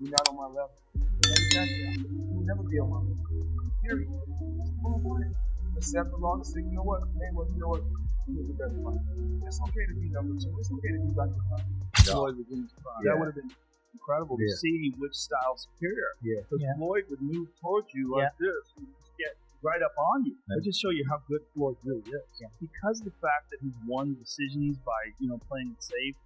You're not on my level. Manny Pacquiao, you will never be on my level. Period. Simple and plain. Accept the law and say, you know what, Mayweather, you know what, you're the better fighter. It's okay to be number two. It's okay to be right behind. Floyd was in his prime. That would have been incredible to see which style's superior. Because Floyd would move towards you like this and just get right up on you. That just show you how good Floyd really is. Because of the fact that he's won decisions by, playing it safe.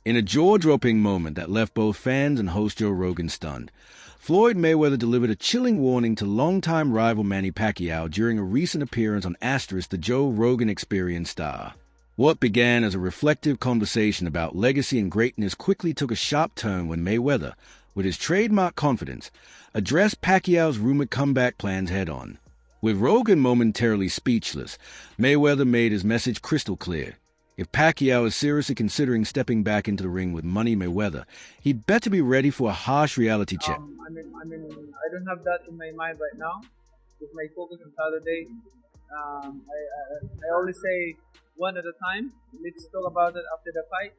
In a jaw-dropping moment that left both fans and host Joe Rogan stunned, Floyd Mayweather delivered a chilling warning to longtime rival Manny Pacquiao during a recent appearance on Asterisk, the Joe Rogan Experience star. What began as a reflective conversation about legacy and greatness quickly took a sharp turn when Mayweather, with his trademark confidence, addressed Pacquiao's rumored comeback plans head-on. With Rogan momentarily speechless, Mayweather made his message crystal clear. If Pacquiao is seriously considering stepping back into the ring with Money Mayweather, he'd better be ready for a harsh reality check. I don't have that in my mind right now. With my focus on Saturday, I always say one at a time. Let's talk about it after the fight,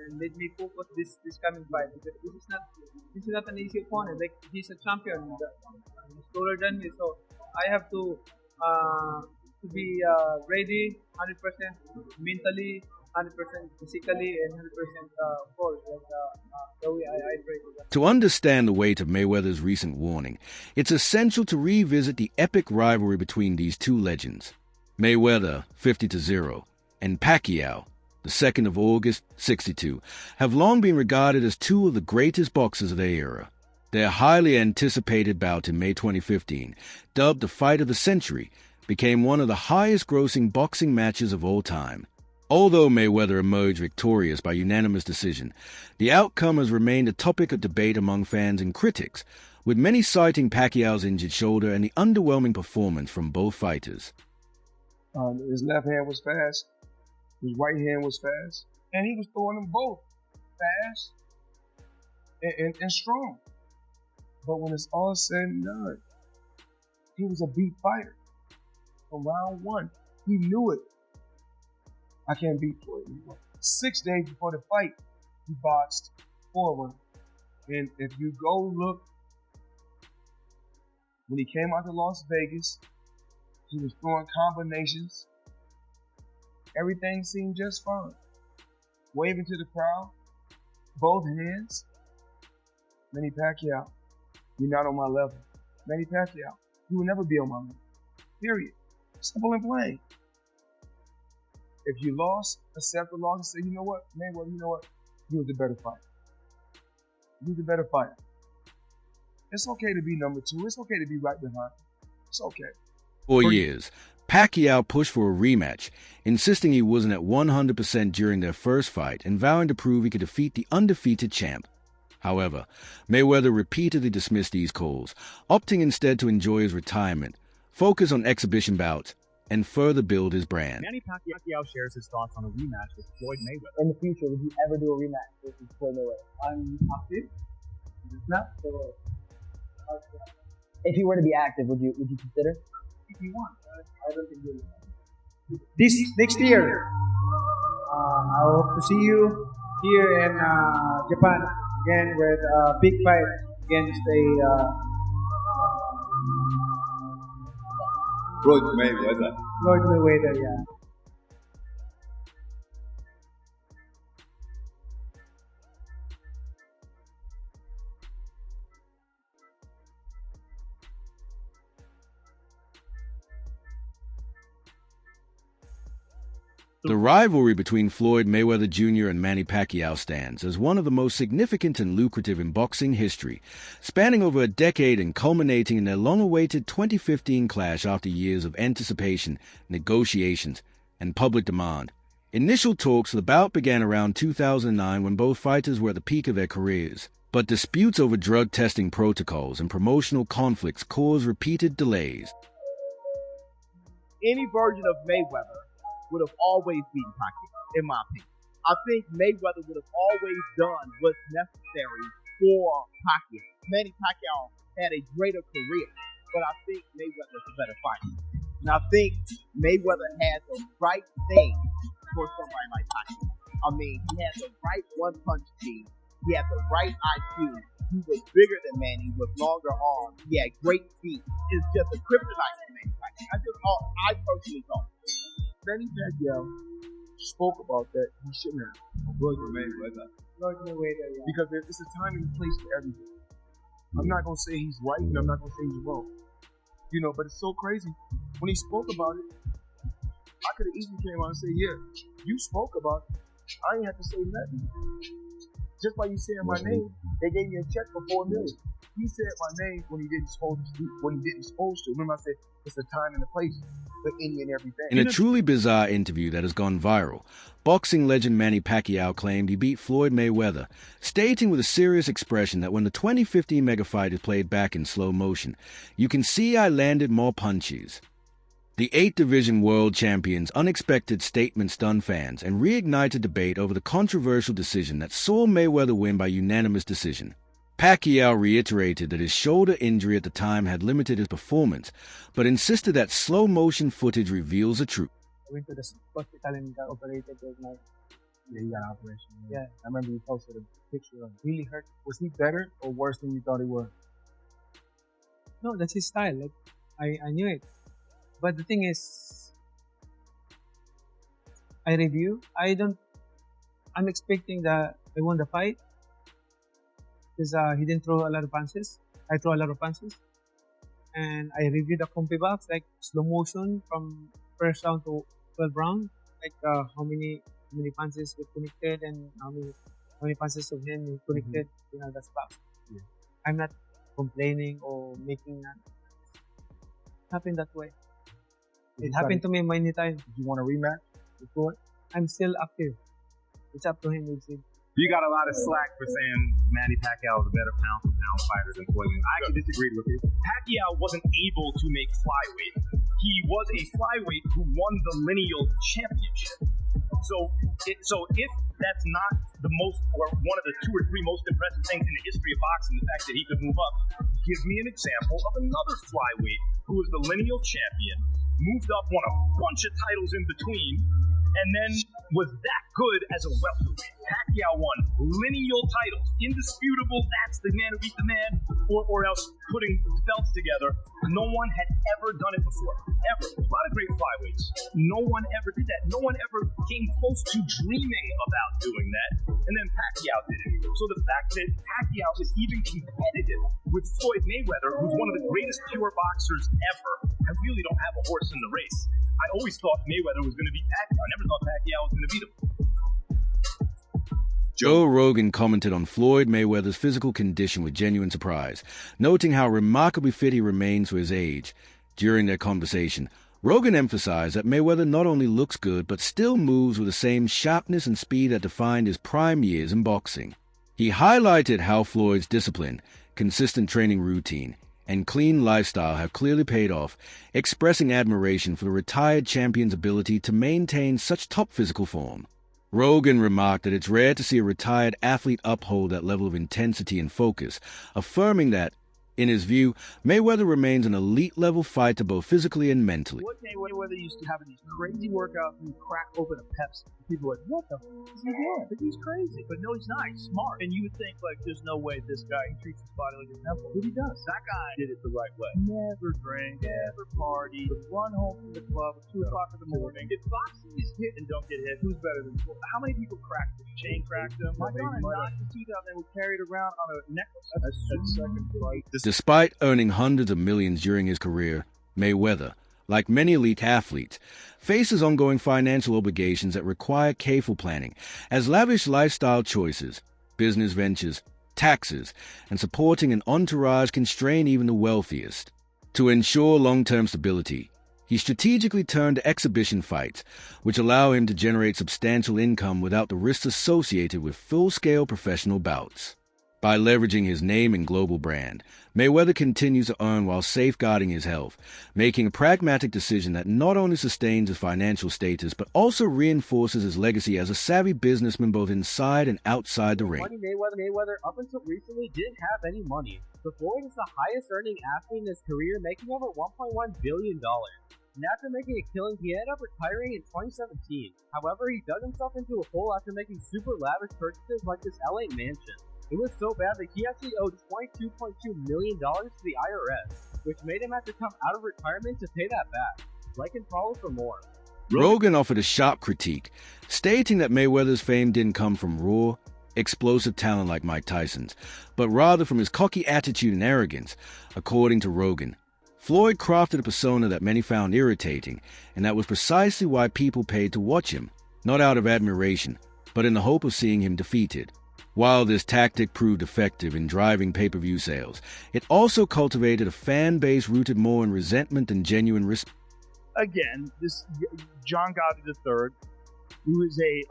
and let me focus this coming fight, because this is not an easy opponent. Like, he's a champion, he's taller than me, so I have to be ready 100% mentally, 100% physically, and 100% of course, the way I pray for that. To understand the weight of Mayweather's recent warning, it's essential to revisit the epic rivalry between these two legends. Mayweather, 50-0, and Pacquiao, the 2nd of August, 62, have long been regarded as two of the greatest boxers of their era. Their highly anticipated bout in May 2015, dubbed the Fight of the Century, became one of the highest-grossing boxing matches of all time. Although Mayweather emerged victorious by unanimous decision, the outcome has remained a topic of debate among fans and critics, with many citing Pacquiao's injured shoulder and the underwhelming performance from both fighters. His left hand was fast, his right hand was fast, and he was throwing them both fast and strong. But when it's all said and done, he was a beat fighter. From round one, he knew it. I can't beat Floyd. 6 days before the fight, he boxed forward. And if you go look, when he came out to Las Vegas, he was throwing combinations. Everything seemed just fine. Waving to the crowd, both hands. Manny Pacquiao, you're not on my level. Manny Pacquiao, you will never be on my level. Period. Simple and plain. If you lost, accept the loss and say, you know what, Mayweather, you know what, you was the better fighter. You was the better fighter. It's okay to be number two. It's okay to be right behind. It's okay. For years, Pacquiao pushed for a rematch, insisting he wasn't at 100% during their first fight and vowing to prove he could defeat the undefeated champ. However, Mayweather repeatedly dismissed these calls, opting instead to enjoy his retirement, focus on exhibition bouts, and further build his brand. Manny Pacquiao shares his thoughts on a rematch with Floyd Mayweather. In the future, would you ever do a rematch versus Floyd Mayweather? I'm active. Not so. If he were to be active, would you consider? If you want, I don't think you will. This next year, I hope to see you here in Japan again with a big fight against Floyd Mayweather. Floyd Mayweather, yeah. The rivalry between Floyd Mayweather Jr. and Manny Pacquiao stands as one of the most significant and lucrative in boxing history, spanning over a decade and culminating in their long-awaited 2015 clash after years of anticipation, negotiations, and public demand. Initial talks for the bout began around 2009 when both fighters were at the peak of their careers, but disputes over drug testing protocols and promotional conflicts caused repeated delays. Any version of Mayweather would have always beaten Pacquiao, in my opinion. I think Mayweather would have always done what's necessary for Pacquiao. Manny Pacquiao had a greater career, but I think Mayweather's a better fighter. And I think Mayweather had the right thing for somebody like Pacquiao. I mean, he had the right one-punch scheme. He had the right IQ. He was bigger than Manny with longer arms. He had great feet. It's just a kryptonite for Manny Pacquiao. I personally thought. Manny Pacquiao spoke about that. He shouldn't have. Floyd Mayweather. Yeah. Because it's a time and a place for everything. I'm not gonna say he's right, and I'm not gonna say he's wrong. You know, but it's so crazy. When he spoke about it, I could have easily came out and said, "Yeah, you spoke about it. I ain't have to say nothing. Just by you saying my name, they gave me a check for $4 million. He said my name when he didn't supposed to. Remember, I said it's a time and a place for any and everything. In a truly bizarre interview that has gone viral, boxing legend Manny Pacquiao claimed he beat Floyd Mayweather, stating with a serious expression that when the 2015 mega fight is played back in slow motion, you can see I landed more punches. The 8th-division world champion's unexpected statement stunned fans and reignited debate over the controversial decision that saw Mayweather win by unanimous decision. Pacquiao reiterated that his shoulder injury at the time had limited his performance, but insisted that slow-motion footage reveals the truth. I went to the hospital and got operated with my... Yeah, he got an operation. Yeah. I remember you posted a picture of him. Really hurt. Was he better or worse than you thought he was? No, that's his style. Like, I knew it. But the thing is, I'm expecting that I won the fight. Because he didn't throw a lot of punches. I throw a lot of punches. And I reviewed the comfy box, like slow motion from first round to 12th round. Like how many punches we connected and how many punches of him we connected. You know, that's box. Yeah. I'm not complaining or making that happen that way. It happened to me many times. Did you want a rematch with Floyd? I'm still active. It's up to him. We'll see. You got a lot of slack for saying Manny Pacquiao is a better pound-for-pound fighter than Floyd. I actually disagreed with you. Pacquiao wasn't able to make flyweight. He was a flyweight who won the lineal championship. So if that's not the most, or one of the 2 or 3 most impressive things in the history of boxing, the fact that he could move up, give me an example of another flyweight who was the lineal champion, moved up, won a bunch of titles in between, and then was that good as a welterweight. Pacquiao won lineal titles, indisputable, that's the man who beat the man, or else putting belts together. No one had ever done it before, ever. A lot of great flyweights. No one ever did that. No one ever came close to dreaming about doing that, and then Pacquiao did it. So the fact that Pacquiao is even competitive with Floyd Mayweather, who's one of the greatest pure boxers ever, I really don't have a horse in the race. I always thought Mayweather was going to beat Pacquiao. I never thought Pacquiao was going to beat him. Joe Rogan commented on Floyd Mayweather's physical condition with genuine surprise, noting how remarkably fit he remains for his age. During their conversation, Rogan emphasized that Mayweather not only looks good, but still moves with the same sharpness and speed that defined his prime years in boxing. He highlighted how Floyd's discipline, consistent training routine, and clean lifestyle have clearly paid off, expressing admiration for the retired champion's ability to maintain such top physical form. Rogan remarked that it's rare to see a retired athlete uphold that level of intensity and focus, affirming that, in his view, Mayweather remains an elite-level fighter both physically and mentally. Floyd Mayweather used to have these crazy workouts and crack open a Pepsi. People were like, what the f*** is he doing? But he's crazy. But no, he's not. He's smart. And you would think, like, there's no way this guy treats his body like a temple. But he does. That guy did it the right way. Never drank, never party, would run home from the club at 2 o'clock in the morning. If boxing is hit and don't get hit, who's better than Floyd? How many people cracked him? Chain cracked him? My God, knocked his teeth out and they were carried around on a necklace. That's second fight. Despite earning hundreds of millions during his career, Mayweather, like many elite athletes, faces ongoing financial obligations that require careful planning, as lavish lifestyle choices, business ventures, taxes, and supporting an entourage constrain even the wealthiest. To ensure long-term stability, he strategically turned to exhibition fights, which allow him to generate substantial income without the risks associated with full-scale professional bouts. By leveraging his name and global brand, Mayweather continues to earn while safeguarding his health, making a pragmatic decision that not only sustains his financial status, but also reinforces his legacy as a savvy businessman both inside and outside the ring. Mayweather, up until recently, didn't have any money. So Floyd is the highest earning athlete in his career, making over $1.1 billion. And after making a killing, he ended up retiring in 2017. However, he dug himself into a hole after making super lavish purchases like this LA mansion. It was so bad that he actually owed $22.2 million to the IRS, which made him have to come out of retirement to pay that back. Like and follow for more. Rogan offered a sharp critique, stating that Mayweather's fame didn't come from raw, explosive talent like Mike Tyson's, but rather from his cocky attitude and arrogance. According to Rogan, Floyd crafted a persona that many found irritating, and that was precisely why people paid to watch him, not out of admiration, but in the hope of seeing him defeated. While this tactic proved effective in driving pay-per-view sales, it also cultivated a fan base rooted more in resentment than genuine respect. Again, this John Gotti III, who is a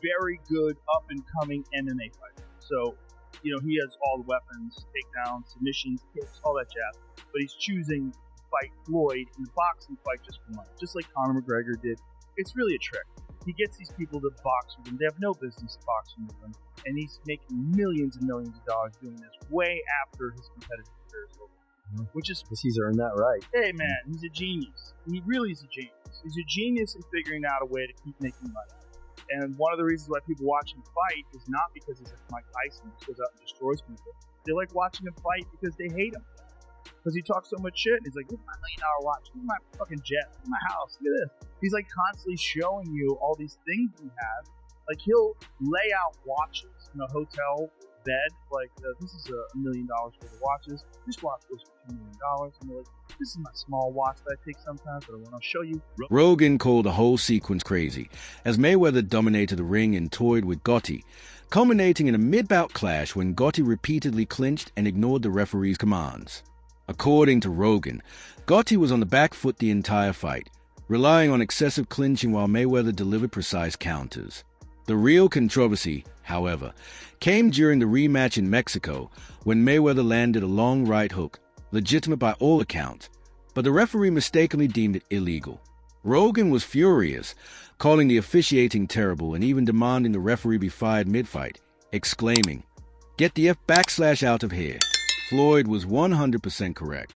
very good up-and-coming MMA fighter. So, he has all the weapons, takedowns, submissions, kicks, all that jazz. But he's choosing to fight Floyd in a boxing fight just for money, just like Conor McGregor did. It's really a trick. He gets these people to box with him. They have no business boxing with him. And he's making millions and millions of dollars doing this way after his competitive career is over. Which is, He's earned that right. hey man, he's a genius. He really is a genius. He's a genius in figuring out a way to keep making money. And one of the reasons why people watch him fight is not because he's like Mike Tyson, who goes out and destroys people. They like watching him fight because they hate him. Because he talks so much shit. And he's like, look at my $1 million watch. Look at my fucking jet. Look at my house. Look at this. He's like constantly showing you all these things he has. Like he'll lay out watches in a hotel bed. Like, this is $1 million worth of watches. This watch goes for $2 million. And they're like, this is my small watch that I take sometimes, but I want to show you. Rogan called the whole sequence crazy, as Mayweather dominated the ring and toyed with Gotti, culminating in a mid-bout clash when Gotti repeatedly clinched and ignored the referee's commands. According to Rogan, Gotti was on the back foot the entire fight, relying on excessive clinching while Mayweather delivered precise counters. The real controversy, however, came during the rematch in Mexico when Mayweather landed a long right hook, legitimate by all accounts, but the referee mistakenly deemed it illegal. Rogan was furious, calling the officiating terrible and even demanding the referee be fired mid-fight, exclaiming, "Get the F backslash out of here." Floyd was 100% correct.